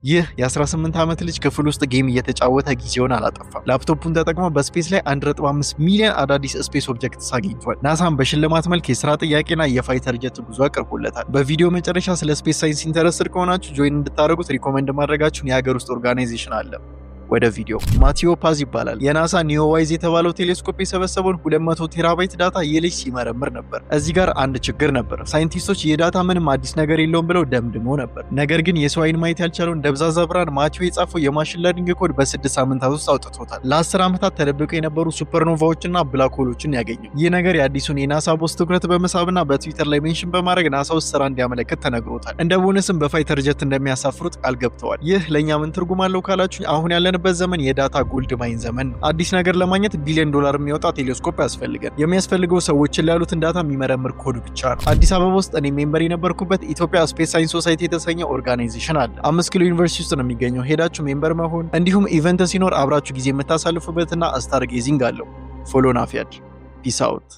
ይህ የ18 ዓመት ልጅ ክፍል ውስጥ ጌም እየተጫወተ ጊዜውን አላጠፋም። ላፕቶፑን ተጠቅሞ በስፔስ ላይ 1.5 ሚሊዮን አዳዲስ ስፔስ ኦብጀክትስ አግኝቷል። ናሳም በሽልማት መልክ የስራ ጥያቄና የፋይተር ጀት ጉዞ አቅርቦለታል። በቪዲዮ መጨረሻ ስለ ስፔስ ሳይንስ ኢንተረስትድ ከሆናችሁ ጆይን እንድታደርጉት ሪኮመንድ ማድረጋችሁን የሀገር ውስጥ ኦርጋናይዜሽን አለ። ወደ ቪዲዮ ማቲዮ ፓዝ ይባላል። የናሳ ኒዮዋይዝ የተባለው ቴሌስኮፕ የሰበሰበውን 200 ቴራባይት ዳታ የልጅ ሲመረምር ነበር። እዚህ ጋር አንድ ችግር ነበር። ሳይንቲስቶች የዳታ ምንም አዲስ ነገር የለውም ብለው ደምድሞ ነበር። ነገር ግን የሰው አይን ማየት ያልቻለውን ደብዛዛ ብርሃን ማቲዮ የጻፈው የማሽን ለርኒንግ ኮድ በ6 ሳምንታት ውስጥ አውጥቶታል። ለ10 ዓመታት ተደብቀው የነበሩ ሱፐርኖቫዎችና ብላክ ሆሎችን ያገኘው ይህ ነገር የአዲሱን የናሳ ቦስ ትኩረት በመሳብና በትዊተር ላይ ሜንሽን በማድረግ ናሳ ውስጥ ስራ እንዲያመለክት ተነግሮታል። እንደ ቦነስም በፋይተር ጀት እንደሚያሳፍሩት ቃል ገብተዋል። ይህ ለእኛ ምን ትርጉም አለው ካላችሁ አሁን ያለን በዘመን የዳታ ጎልድ ማይን ዘመን ነው። አዲስ ነገር ለማግኘት ቢሊዮን ዶላር የሚወጣ ቴሌስኮፕ ያስፈልጋል። የሚያስፈልገው ሰዎችን ላይ ያሉትን ዳታ የሚመረምር ኮድ ብቻ ነው። አዲስ አበባ ውስጥ እኔ ሜምበር የነበርኩበት ኢትዮጵያ ስፔስ ሳይንስ ሶሳይቲ የተሰኘ ኦርጋናይዜሽን አለ። 5 ኪሎ ዩኒቨርሲቲ ውስጥ ነው የሚገኘው። ሄዳችሁ ሜምበር መሆን እንዲሁም ኢቨንት ሲኖር አብራችሁ ጊዜ የምታሳልፉበትና ስታር ጌዚንግ አለው። ፎሎ ናፊያድ ፒስ አውት።